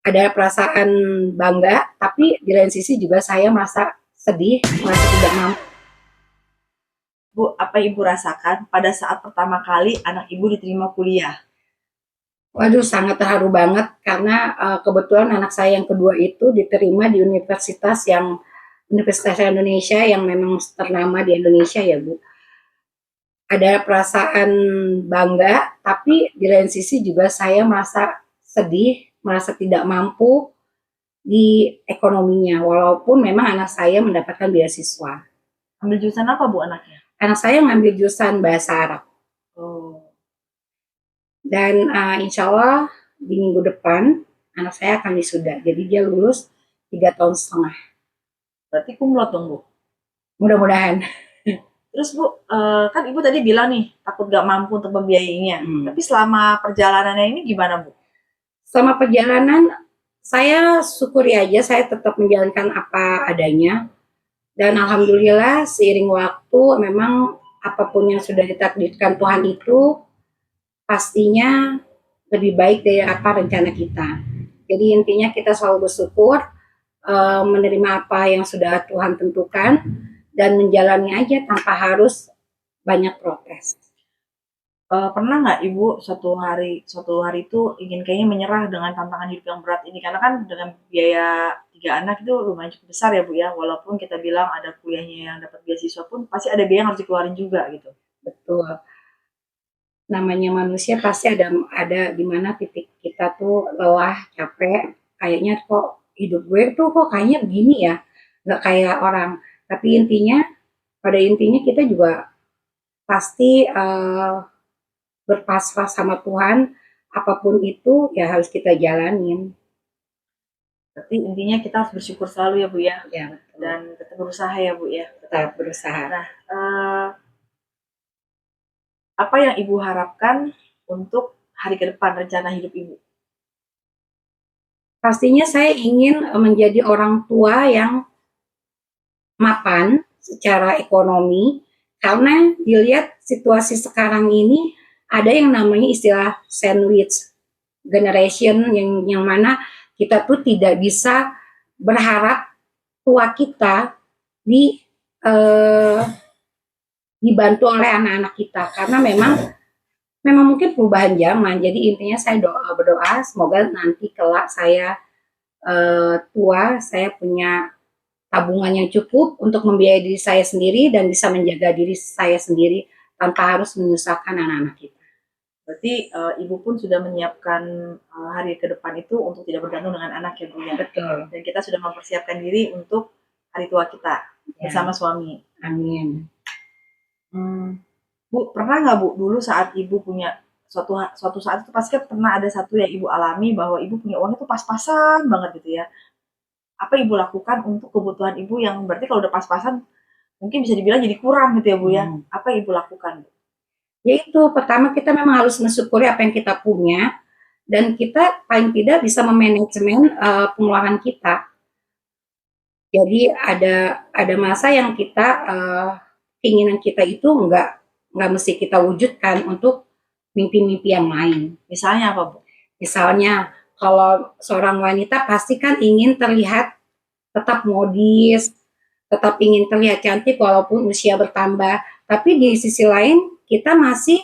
Ada perasaan bangga, tapi di lain sisi juga saya merasa sedih, merasa tidak mampu. Bu, apa Ibu rasakan pada saat pertama kali anak Ibu diterima kuliah? Waduh, sangat terharu banget karena kebetulan anak saya yang kedua itu diterima di Universitas Indonesia yang memang ternama di Indonesia ya Bu. Ada perasaan bangga, tapi di lain sisi juga saya merasa sedih, merasa tidak mampu di ekonominya, walaupun memang anak saya mendapatkan beasiswa. Ambil jurusan apa Bu anaknya? Anak saya ngambil jurusan bahasa Arab Oh, dan insya Allah di minggu depan anak saya akan wisuda. Jadi dia lulus 3 tahun setengah. berarti kumlot dong Bu. Mudah-mudahan. Terus Bu, kan Ibu tadi bilang nih takut gak mampu untuk membiayainya. Tapi Hmm. selama perjalanannya ini gimana Bu? Selama perjalanan saya syukuri aja, saya tetap menjalankan apa adanya. Dan alhamdulillah seiring waktu memang apapun yang sudah ditakdirkan Tuhan itu pastinya lebih baik dari apa rencana kita. Jadi intinya kita selalu bersyukur, menerima apa yang sudah Tuhan tentukan dan menjalani aja tanpa harus banyak protes. Pernah nggak Ibu suatu hari itu ingin kayaknya menyerah dengan tantangan hidup yang berat ini? Karena kan dengan biaya 3 anak itu lumayan cukup besar ya Bu ya. Walaupun kita bilang ada kuliahnya yang dapat beasiswa pun pasti ada biaya yang harus dikeluarin juga gitu. Betul. Namanya manusia pasti ada di mana titik kita tuh lelah, capek, kayaknya kok hidup gue tuh kok kayaknya begini ya, nggak kayak orang. Tapi pada intinya kita juga pasti berpasrah sama Tuhan, apapun itu ya harus kita jalanin. Tapi intinya kita harus bersyukur selalu ya Bu ya. Ya betul, Dan tetap berusaha ya Bu ya. tetap berusaha. Nah, apa yang Ibu harapkan untuk hari ke depan rencana hidup Ibu? Pastinya saya ingin menjadi orang tua yang mapan secara ekonomi karena dilihat situasi sekarang ini ada yang namanya istilah sandwich generation yang mana kita tuh tidak bisa berharap tua kita di eh, dibantu oleh anak-anak kita karena memang mungkin perubahan zaman. Jadi intinya saya berdoa semoga nanti kelak saya tua saya punya tabungan yang cukup untuk membiayai diri saya sendiri dan bisa menjaga diri saya sendiri tanpa harus menyusahkan anak-anak kita. Berarti Ibu pun sudah menyiapkan hari ke depan itu untuk tidak bergantung dengan anak ya Bu ya. Betul. Dan kita sudah mempersiapkan diri untuk hari tua kita Ya, bersama suami. amin. Hmm, Bu, pernah nggak Bu dulu saat Ibu punya suatu saat itu pasti kan pernah ada satu yang Ibu alami bahwa Ibu punya uang itu pas-pasan banget gitu ya. Apa Ibu lakukan untuk kebutuhan Ibu yang berarti kalau udah pas-pasan mungkin bisa dibilang jadi kurang gitu ya Bu ya. Apa yang Ibu lakukan? Yaitu pertama kita memang harus mensyukuri apa yang kita punya dan kita paling tidak bisa memanajemen pengeluaran kita. Jadi ada masa yang kita keinginan kita itu nggak mesti kita wujudkan untuk mimpi-mimpi yang lain. Misalnya apa Bu? Misalnya kalau seorang wanita pasti kan ingin terlihat tetap modis, tetap ingin terlihat cantik walaupun usia bertambah. Tapi di sisi lain kita masih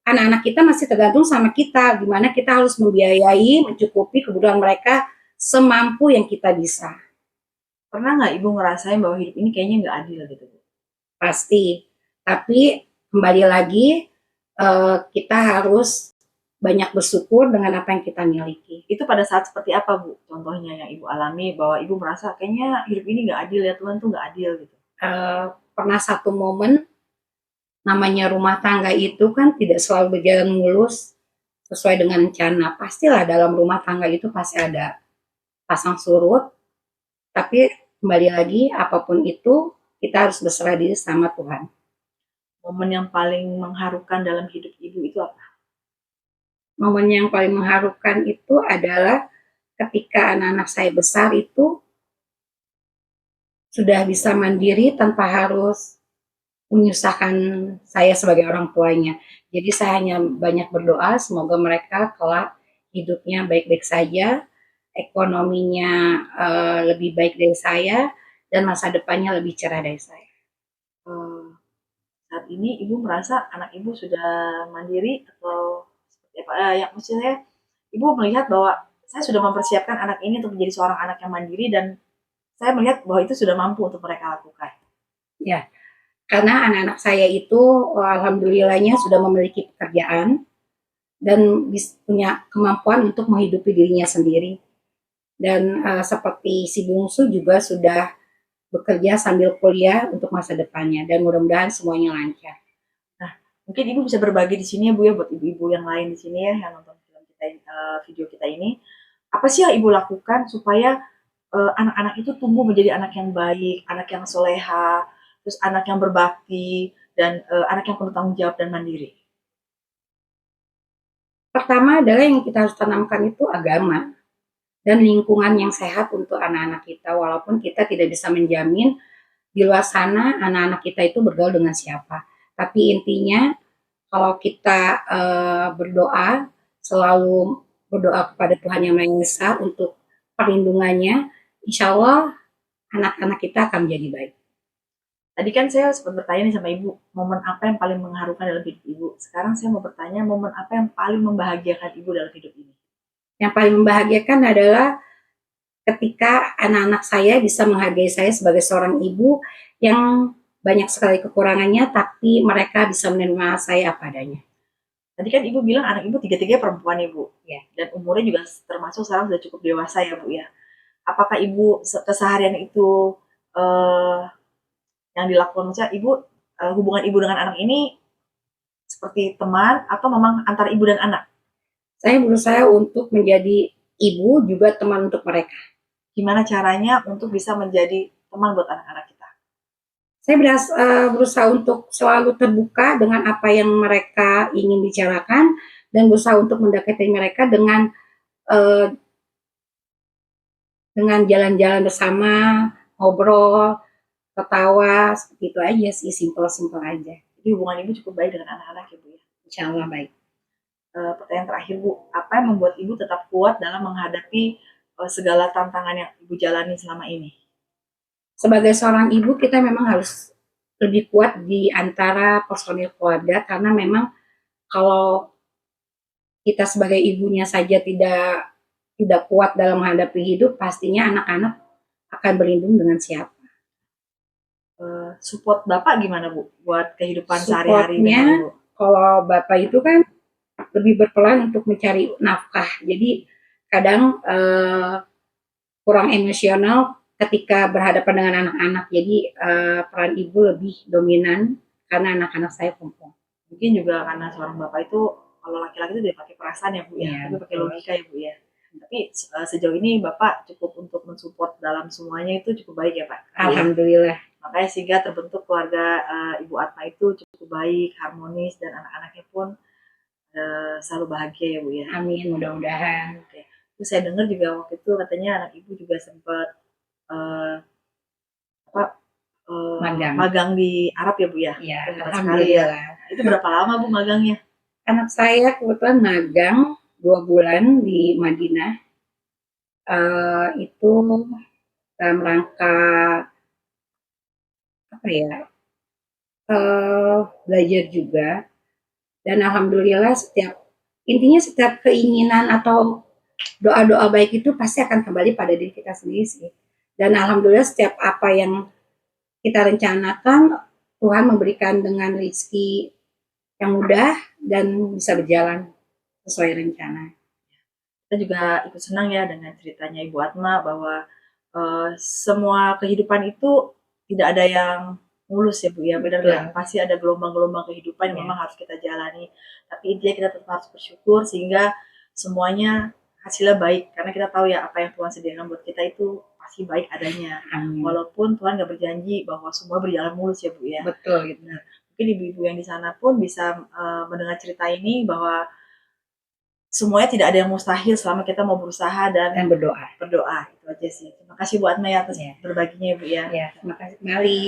anak-anak kita masih tergantung sama kita, di mana kita harus membiayai, mencukupi kebutuhan mereka semampu yang kita bisa. Pernah nggak Ibu ngerasain bahwa hidup ini kayaknya nggak adil gitu Bu? Pasti. Tapi kembali lagi kita harus banyak bersyukur dengan apa yang kita miliki. Itu pada saat seperti apa Bu? Contohnya yang Ibu alami bahwa Ibu merasa kayaknya hidup ini nggak adil ya Tuhan tuh nggak adil gitu. Pernah satu momen namanya rumah tangga itu kan tidak selalu berjalan mulus sesuai dengan rencana. Pastilah dalam rumah tangga itu pasti ada pasang surut, tapi kembali lagi apapun itu kita harus berserah diri sama Tuhan. Momen yang paling mengharukan dalam hidup Ibu itu apa? Momen yang paling mengharukan itu adalah ketika anak-anak saya besar itu sudah bisa mandiri tanpa harus menyusahkan saya sebagai orang tuanya. Jadi saya hanya banyak berdoa semoga mereka kelak hidupnya baik-baik saja ekonominya lebih baik dari saya dan masa depannya lebih cerah dari saya. Eee, Saat ini Ibu merasa anak Ibu sudah mandiri atau seperti apa? Yang maksud saya, Ibu melihat bahwa saya sudah mempersiapkan anak ini untuk menjadi seorang anak yang mandiri dan saya melihat bahwa itu sudah mampu untuk mereka lakukan. Ya, karena anak-anak saya itu alhamdulillahnya sudah memiliki pekerjaan dan punya kemampuan untuk menghidupi dirinya sendiri. Dan seperti si bungsu juga sudah bekerja sambil kuliah untuk masa depannya dan mudah-mudahan semuanya lancar. Nah, mungkin Ibu bisa berbagi di sini ya Bu ya, buat ibu-ibu yang lain di sini ya, yang nonton film kita, video kita ini. Apa sih yang Ibu lakukan supaya anak-anak itu tumbuh menjadi anak yang baik, anak yang soleha, terus anak yang berbakti, dan anak yang penuh tanggung jawab dan mandiri? Pertama adalah yang kita harus tanamkan itu agama dan lingkungan yang sehat untuk anak-anak kita, walaupun kita tidak bisa menjamin di luar sana anak-anak kita itu bergaul dengan siapa. Tapi intinya kalau kita berdoa, selalu berdoa kepada Tuhan Yang Maha Esa untuk perlindungannya, insya Allah anak-anak kita akan menjadi baik. Tadi kan saya sempat bertanya nih sama Ibu, momen apa yang paling mengharukan dalam hidup Ibu? Sekarang saya mau bertanya, momen apa yang paling membahagiakan Ibu dalam hidup ini? Yang paling membahagiakan adalah ketika anak-anak saya bisa menghargai saya sebagai seorang ibu yang banyak sekali kekurangannya, tapi mereka bisa menerima saya apa adanya. Tadi kan Ibu bilang anak Ibu tiga-tiganya perempuan ya Bu, Ya. dan umurnya juga termasuk sekarang sudah cukup dewasa ya Bu ya. Apakah Ibu keseharian itu eh, yang dilakukan, maksudnya Ibu hubungan Ibu dengan anak ini seperti teman atau memang antara Ibu dan anak? Saya berusaha untuk menjadi ibu juga teman untuk mereka. Gimana caranya untuk bisa menjadi teman buat anak-anak kita? Saya berusaha untuk selalu terbuka dengan apa yang mereka ingin bicarakan dan berusaha untuk mendekati mereka eh, dengan jalan-jalan bersama, ngobrol, ketawa, seperti itu aja sih, simpel-simpel aja. Jadi hubungan Ibu cukup baik dengan anak-anak ya Bu ya? Insya Allah baik. Pertanyaan terakhir Bu, apa yang membuat Ibu tetap kuat dalam menghadapi segala tantangan yang Ibu jalani selama ini? Sebagai seorang ibu, kita memang harus lebih kuat di antara personil keluarga karena memang kalau kita sebagai ibunya saja tidak kuat dalam menghadapi hidup, pastinya anak-anak akan berlindung dengan siapa. Support Bapak gimana Bu buat kehidupan sehari-hari dengan Supportnya, Ibu? kalau bapak itu kan lebih berperan untuk mencari nafkah, jadi kadang kurang emosional ketika berhadapan dengan anak-anak, jadi peran ibu lebih dominan karena anak-anak saya perempuan. Mungkin juga karena seorang Bapak itu kalau laki-laki itu tidak pakai perasaan ya Bu ya, Ya, tapi pakai betul. logika ya Bu ya. Tapi sejauh ini Bapak cukup untuk mensupport dalam semuanya itu cukup baik ya Pak? Alhamdulillah. Makanya sehingga terbentuk keluarga Ibu Atma itu cukup baik, harmonis, dan anak-anaknya pun selalu bahagia ya Bu ya. Amin, mudah-mudahan. Oke. Terus saya dengar juga waktu itu katanya anak Ibu juga sempat apa magang di Arab ya Bu ya? Ya, Hebat sekali ya. alhamdulillah. Itu berapa lama Bu magangnya? Anak saya kebetulan magang 2 bulan di Madinah. Itu dalam rangka apa ya? Belajar juga. Dan alhamdulillah setiap keinginan atau doa-doa baik itu pasti akan kembali pada diri kita sendiri sih. Dan alhamdulillah setiap apa yang kita rencanakan, Tuhan memberikan dengan rezeki yang mudah dan bisa berjalan sesuai rencana. Kita juga ikut senang ya dengan ceritanya Ibu Atma bahwa semua kehidupan itu tidak ada yang mulus ya Bu ya, benar nggak? Pasti ada gelombang-gelombang kehidupan yang memang harus kita jalani. Tapi intinya kita tetap harus bersyukur sehingga semuanya hasilnya baik karena kita tahu ya apa yang Tuhan sediakan buat kita itu pasti baik adanya. Amin. Walaupun Tuhan nggak berjanji bahwa semua berjalan mulus ya Bu ya. Betul gitu. Nah, mungkin ibu-ibu yang di sana pun bisa mendengar cerita ini bahwa semuanya tidak ada yang mustahil selama kita mau berusaha dan berdoa. Berdoa itu aja sih. Terima kasih Bu Atma ya atas berbaginya Bu ya. Ya, terima kasih kembali.